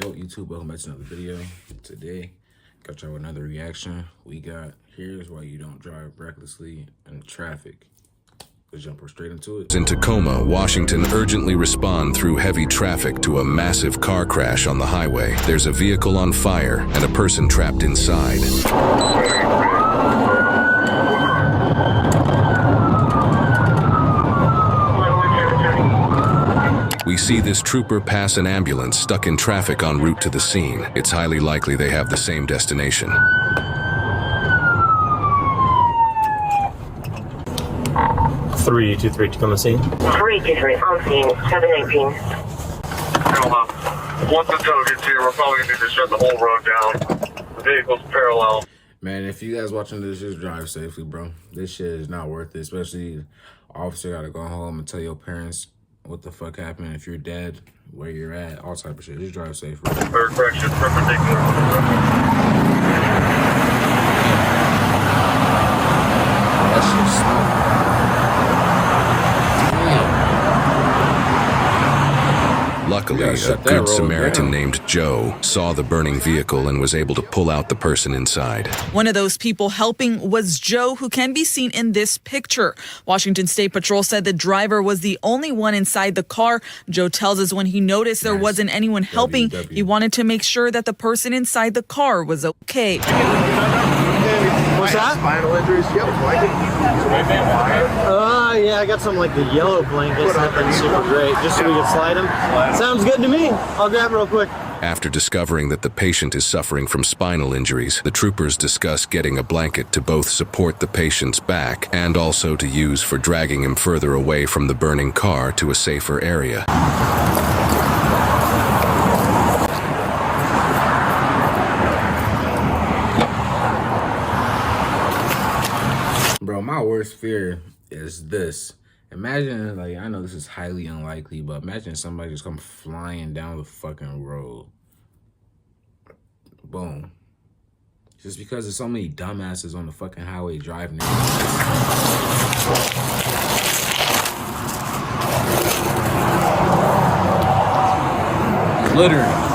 Yo, YouTube, welcome back to another video. Today, got y'all another reaction. We got here's why you don't drive recklessly in traffic. Let's jump straight into it. In Tacoma, Washington, urgently respond through heavy traffic to a massive car crash on the highway. There's a vehicle on fire and a person trapped inside. We see this trooper pass an ambulance stuck in traffic en route to the scene. It's highly likely they have the same destination. 323 Tacoma scene. 323 on scene, 719. Once the tow gets here, we're probably going to need to shut the whole road down. The vehicle's parallel. Man, if you guys watching this, just drive safely, bro. This shit is not worth it, especially officer gotta go home and tell your parents what the fuck happened, if you're dead, where you're at, all type of shit. Just drive safe, bro. Third correction, perpendicular. That shit's smart. Luckily, a good Samaritan named Joe saw the burning vehicle and was able to pull out the person inside. One of those people helping was Joe, who can be seen in this picture. Washington State Patrol said the driver was the only one inside the car. Joe tells us when he noticed there wasn't anyone helping, he wanted to make sure that the person inside the car was okay. What's that? Spinal injuries. You have a blanket? Yeah, I got some like the yellow blankets. Nothing super great. Just so we can slide them. Sounds good to me. I'll grab it real quick. After discovering that the patient is suffering from spinal injuries, the troopers discuss getting a blanket to both support the patient's back and also to use for dragging him further away from the burning car to a safer area. Bro, my worst fear is this. Imagine, like, I know this is highly unlikely, but imagine somebody just come flying down the fucking road. Boom. Just because there's so many dumbasses on the fucking highway driving. Literally.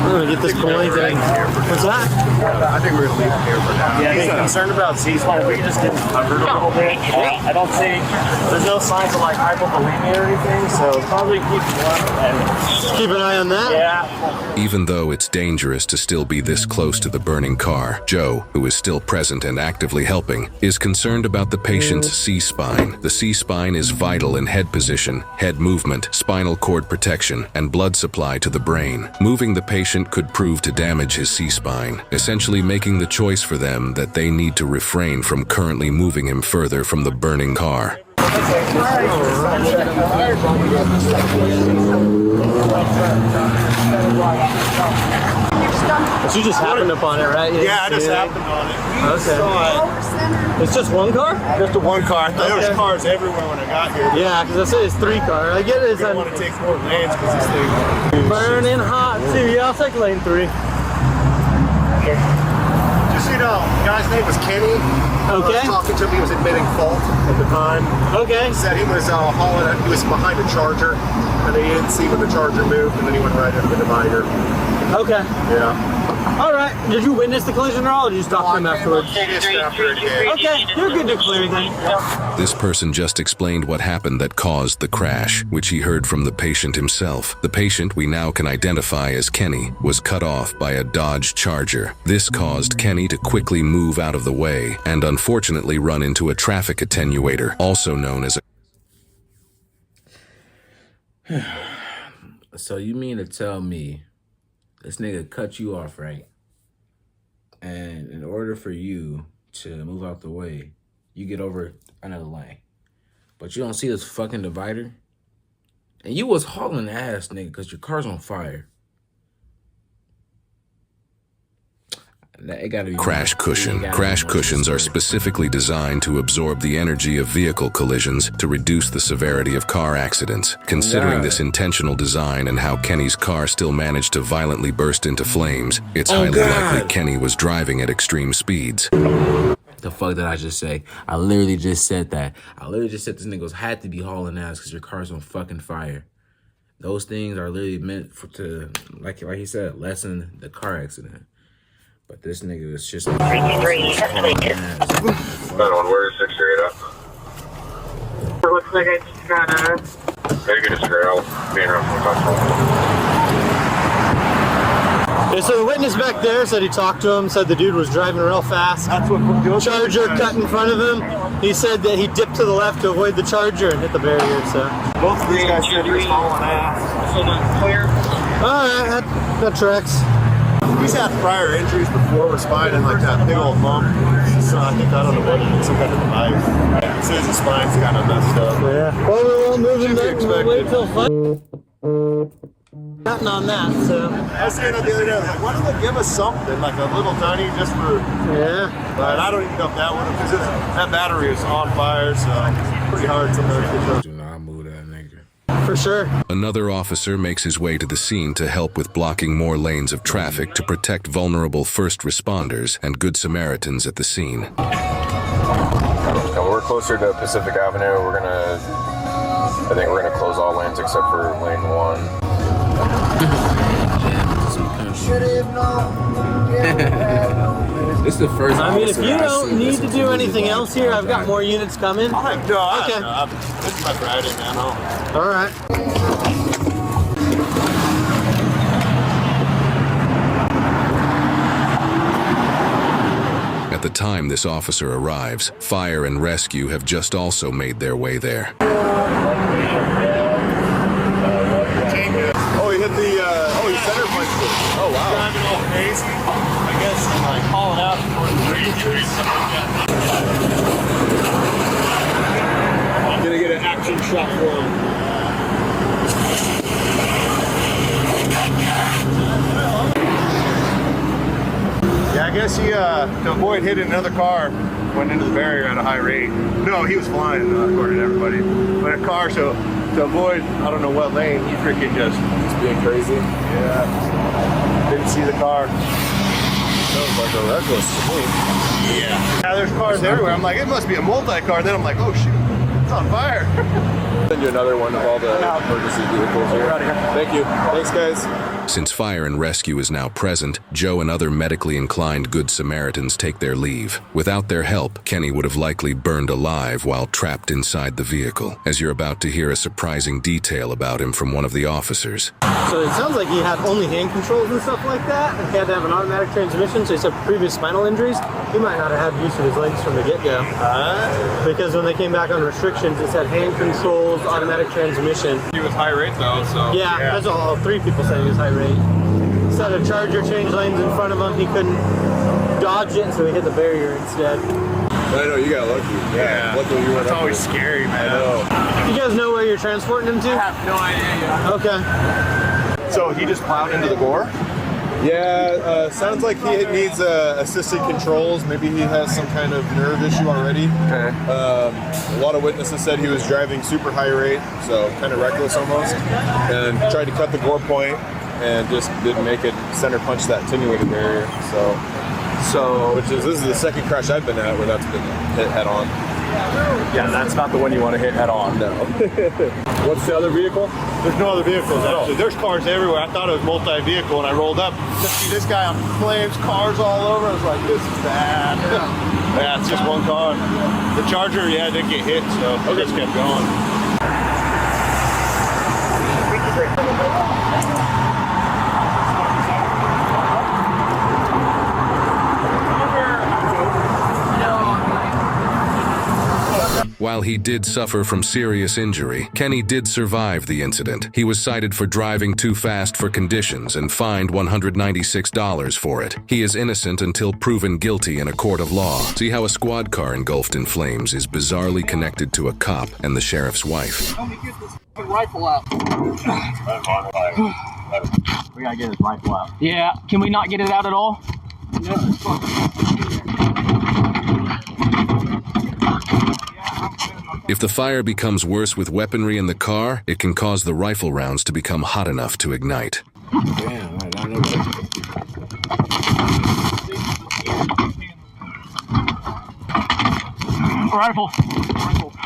I'm gonna get this coin thing. What's that? I think we're going to leave him here for now. Yeah, he's concerned about C-spine. We can just get him covered a little bit. I don't think there's no signs of like hypovolemia or anything, so probably keep keep an eye on that. Yeah. Even though it's dangerous to still be this close to the burning car, Joe, who is still present and actively helping, is concerned about the patient's C-spine. The C-spine is vital in head position, head movement, spinal cord protection, and blood supply to the brain. Moving the patient could prove to damage his C-spine, essentially making the choice for them that they need to refrain from currently moving him further from the burning car. But you just happened upon it, right? Yeah, I just happened on it. Okay. It's just one car? Just the one car. I thought there was cars everywhere when I got here. Yeah, because I said it's 3 cars. I get it. It's I want to take more lanes because this thing burning hot too. Yeah, I'll take lane 3. Just so you know, the guy's name was Kenny. Okay. Talking to me, he was admitting fault at the time. Okay. He said he was he was behind a charger, and he didn't see when the charger moved, and then he went right into the divider. Okay. Yeah. All right. Did you witness the collision at all, or did you just talk to him afterwards? Just after it again. Okay. You're good to clear then. This person just explained what happened that caused the crash, which he heard from the patient himself. The patient, we now can identify as Kenny, was cut off by a Dodge Charger. This caused Kenny to quickly move out of the way and unfortunately run into a traffic attenuator, also known as a... So you mean to tell me this nigga cut you off, right? And in order for you to move out the way, you get over another lane. But you don't see this fucking divider? And you was hauling ass, nigga, because your car's on fire. It gotta be crash cushion. Crash cushions are specifically designed to absorb the energy of vehicle collisions to reduce the severity of car accidents. Considering this intentional design and how Kenny's car still managed to violently burst into flames, it's highly likely Kenny was driving at extreme speeds. The fuck did I just say? I literally just said that. I literally just said this niggas had to be hauling ass because your car's on fucking fire. Those things are literally meant to, like he said, lessen the car accident. But this nigga is just hauling ass. Where's 638 up? It looks like I just got a... Maybe just figure out being around from the hospital. Yeah, so the witness back there said he talked to him, said the dude was driving real fast. That's what Charger cut in front of him. He said that he dipped to the left to avoid the Charger and hit the barrier, so. Both of these guys said he was hauling ass. So not clear. Alright, that tracks. He's had prior injuries before with spine and like that big old bump. So I think, I don't know what it is, some kind of device. He says his spine's kind of messed up. Yeah. Well, we won't move him back. We'll wait till nothing on that, so. I was saying that the other day, I was like, why don't they give us something, like a little tiny, just for... Yeah. But I don't even know if that would have, because that battery is on fire, so it's pretty hard sometimes to get. Do not move that nigga. For sure. Another officer makes his way to the scene to help with blocking more lanes of traffic to protect vulnerable first responders and Good Samaritans at the scene. And we're closer to Pacific Avenue. I think we're gonna close all lanes except for lane 1. This is the first. I mean, if you don't need to do anything else here, I've got more units coming. No, Okay. this is my Friday, man. All right. At the time this officer arrives, fire and rescue have just also made their way there. Oh, he hit the, he center punched it. Oh, wow. Driving all crazy. I guess, like, hauling out for the ranges. I'm gonna get an action shot for him. Yeah, I guess he, to avoid hitting another car, went into the barrier at a high rate. No, he was flying, according to everybody. But a car, so to avoid, I don't know what lane, he freaking just being crazy. Yeah. Didn't see the car. Sounds like a reckless to me. Yeah. Yeah, there's cars everywhere. I'm like, it must be a multi-car. Then I'm like, oh shoot, it's on fire. Send you another one of all the emergency vehicles here. Out of here. Thank you. Thanks, guys. Since fire and rescue is now present, Joe and other medically inclined Good Samaritans take their leave. Without their help, Kenny would have likely burned alive while trapped inside the vehicle, as you're about to hear a surprising detail about him from one of the officers. So it sounds like he had only hand controls and stuff like that, and he had to have an automatic transmission, so he said previous spinal injuries. He might not have had use of his legs from the get-go. Because when they came back on restrictions, it said hand controls, automatic transmission. He was high rate though, so. Yeah, that's all 3 people said he was high rate. Instead of Charger changed lanes in front of him, he couldn't dodge it, so he hit the barrier instead. I know, you got lucky. Yeah. Luckily you went up. It's always scary, man. I know. You guys know where you're transporting him to? I have no idea. Okay. So he just plowed into the gore? Yeah, sounds like he needs assisted controls. Maybe he has some kind of nerve issue already. Okay. A lot of witnesses said he was driving super high rate, so kind of reckless almost, and tried to cut the gore point and just didn't make it center punch that attenuated barrier. So this is the second crash I've been at where that's been hit head on. Yeah, that's not the one you want to hit head on. No. What's the other vehicle? There's no other vehicles, actually. There's cars everywhere. I thought it was multi-vehicle when I rolled up. Just see this guy on flames, cars all over. I was like, this is bad. Yeah, it's just one car. The Charger, yeah, didn't get hit, so it just kept going. While he did suffer from serious injury, Kenny did survive the incident. He was cited for driving too fast for conditions and fined $196 for it. He is innocent until proven guilty in a court of law. See how a squad car engulfed in flames is bizarrely connected to a cop and the sheriff's wife. Let me get this rifle out. We gotta get his rifle out. Yeah, can we not get it out at all? No. If the fire becomes worse with weaponry in the car, it can cause the rifle rounds to become hot enough to ignite. Damn, I know that. Rifle.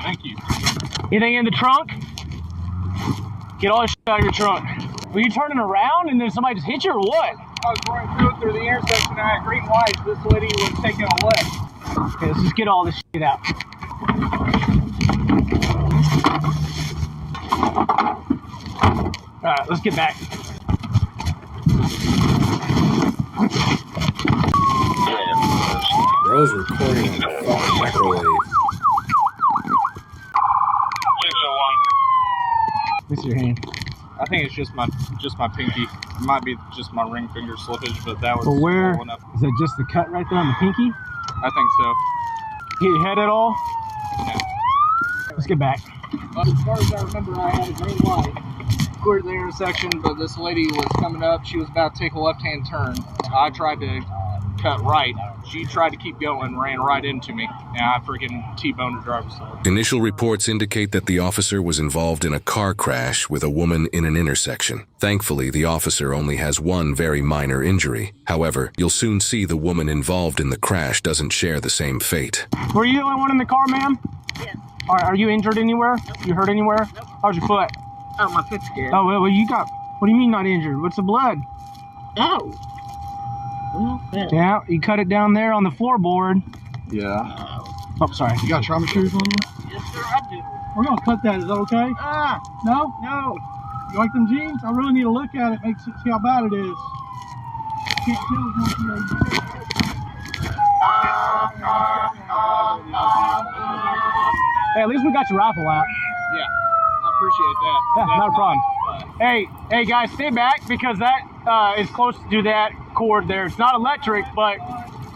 Thank you. Anything in the trunk? Get all this shit out of your trunk. Were you turning around and then somebody just hit you or what? I was going through the intersection and I had green lights. This lady was taking a left. Okay, let's just get all this shit out. All right, let's get back. Bro's recording on the fucking microwave. Let me see your hand. I think it's just my pinky. It might be just my ring finger slippage, but that was But where swollen up. is that? Just the cut right there on the pinky? I think so. Hit your head at all? Yeah. Let's get back. As far as I remember, I had a green light. Cleared the intersection, but this lady was coming up. She was about to take a left-hand turn. I tried to cut right. She tried to keep going, ran right into me, and I freaking T-boned her driver's side. Initial reports indicate that the officer was involved in a car crash with a woman in an intersection. Thankfully, the officer only has one very minor injury. However, you'll soon see the woman involved in the crash doesn't share the same fate. Were you the only one in the car, ma'am? Yeah. Are you injured anywhere? Nope. You hurt anywhere? Nope. How's your foot? Oh, my foot's good. Oh, well, you got... What do you mean not injured? What's the blood? Oh. Well, yeah. Yeah, you cut it down there on the floorboard. Yeah. Oh, sorry. You got trauma shoes on you? Yes, sir, I do. We're gonna cut that. Is that okay? No? No. You like them jeans? I really need to look at it, see how bad it is. Can't tell if you Hey, at least we got your rifle out. Yeah, I appreciate that. Yeah, not a problem. Hey, guys, stay back because that is close to that cord there. It's not electric, but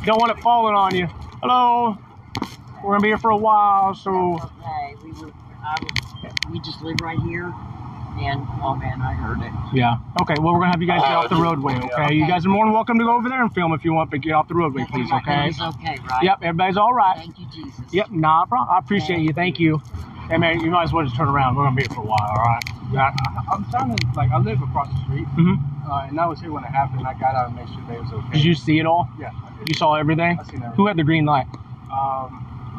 you don't want it falling on you. Hello. We're gonna be here for a while, so. Okay, we just live right here, and oh man, I heard it. Yeah. Okay. Well, we're gonna have you guys get off the roadway. Okay. You guys are more than welcome to go over there and film if you want, but get off the roadway, please. Okay. Everybody's okay, right? Yep. Everybody's all right. Thank you, Jesus. Yep. Nah problem. I appreciate you. Thank you. Hey man, you might as well just turn around. We're gonna be here for a while. All right. Yeah. I'm trying to, like, I live across the street, Mm-hmm. and I was here when it happened. I got out and made sure they was okay. Did you see it all? Yeah, I did. You saw everything? I seen everything. Who had the green light?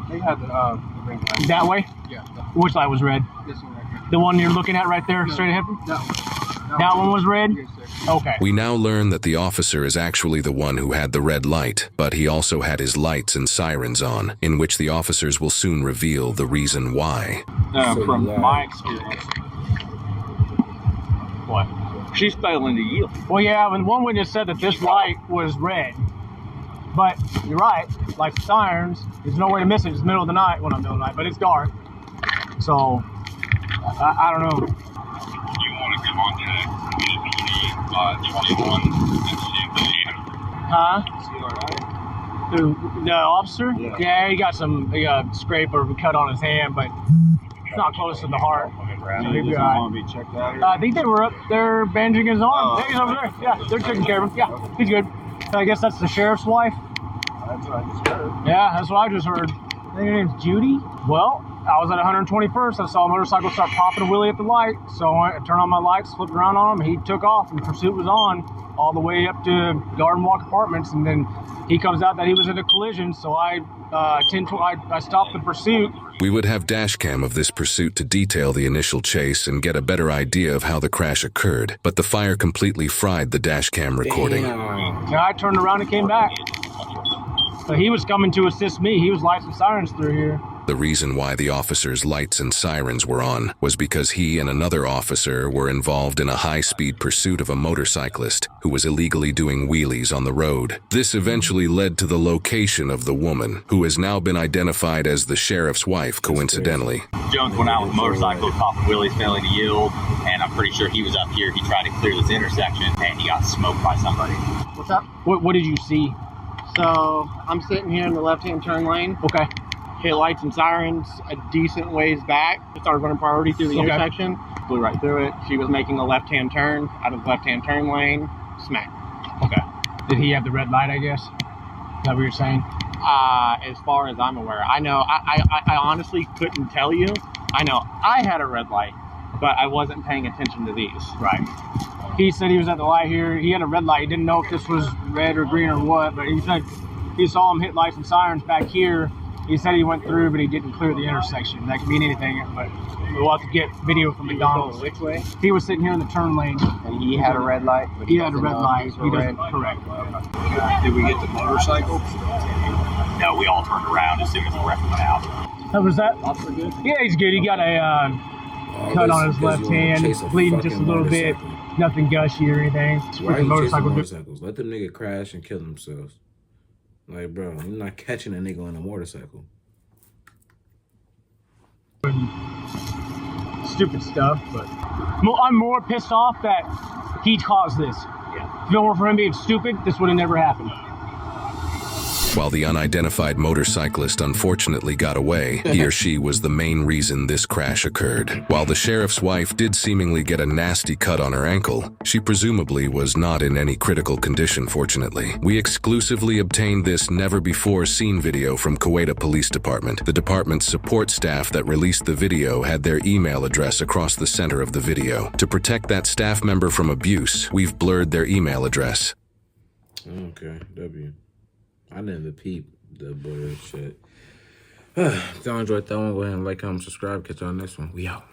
They had the green light. That way? Yeah. Which light was red? This one right here. The one you're looking at right there, straight ahead? That one was red? Yes, sir. Okay. We now learn that the officer is actually the one who had the red light, but he also had his lights and sirens on, in which the officers will soon reveal the reason why. So From you lied. my experience. What? She's failing to yield. Well, yeah, and one witness said that this light was red. But you're right, like the sirens, there's no way to miss it. It's the middle of the night. Well, not middle of the night, but it's dark. So, I don't know. You want to come on to 21 Huh? The officer? Yeah, he got a scrape or cut on his hand, but it's not close to the heart. So he'll be all right. be checked out? I think they were up there bandaging his arm. Yeah, he's over there. Yeah, they're taking care of him. Yeah, he's good. So I guess that's the sheriff's wife. That's what I just heard. Yeah, that's what I just heard. I think her name's Judy. Well, I was at 121st. I saw a motorcycle start popping a wheelie at the light. So I turned on my lights, flipped around on him. He took off, and the pursuit was on all the way up to Garden Walk Apartments. And then he comes out that he was in a collision. So I stopped the pursuit. We would have dashcam of this pursuit to detail the initial chase and get a better idea of how the crash occurred, but the fire completely fried the dashcam recording. Yeah, I turned around and came back. But he was coming to assist me. He was lights and sirens through here. The reason why the officer's lights and sirens were on was because he and another officer were involved in a high-speed pursuit of a motorcyclist who was illegally doing wheelies on the road. This eventually led to the location of the woman, who has now been identified as the sheriff's wife, coincidentally. Jones went out with a motorcycle, caught the wheelies, failing to yield, and I'm pretty sure he was up here. He tried to clear this intersection, and he got smoked by somebody. What's up? What did you see? So I'm sitting here in the left-hand turn lane. Okay. Hit lights and sirens a decent ways back. It started running priority through the intersection. Blew right through it. She was making a left-hand turn out of the left-hand turn lane. Smack. Okay. Did he have the red light, I guess? Is that what you're saying? As far as I'm aware, I know. I honestly couldn't tell you. I know I had a red light, but I wasn't paying attention to these. Right. He said he was at the light here. He had a red light. He didn't know if this was red or green or what, but he said he saw him hit lights and sirens back here He said he went through, but he didn't clear the intersection. That could mean anything, but we'll have to get video from McDonald's. Which way? He was sitting here in the turn lane. And he had a red light. But He had a red light. He He doesn't. Correct. Did we get the motorcycle? No, we all turned around as soon as the ref went out. How was that? Officer good? Yeah, he's good. He got a cut on his left hand, bleeding just a little bit. Nothing gushy or anything. Why are Freaking you chasing motorcycle. motorcycles? Let them nigga crash and kill themselves. Like, bro, you're not catching a nigga on a motorcycle. Stupid stuff, but I'm more pissed off that he caused this. Yeah. If it weren't for him being stupid, this would have never happened. While the unidentified motorcyclist unfortunately got away, he or she was the main reason this crash occurred. While the sheriff's wife did seemingly get a nasty cut on her ankle, she presumably was not in any critical condition, fortunately. We exclusively obtained this never-before-seen video from Kuwaita Police Department. The department's support staff that released the video had their email address across the center of the video. To protect that staff member from abuse, we've blurred their email address. Okay, W. I didn't peep the bullshit. If y'all enjoyed that one, go ahead and like, comment, subscribe. Catch y'all next one. We out.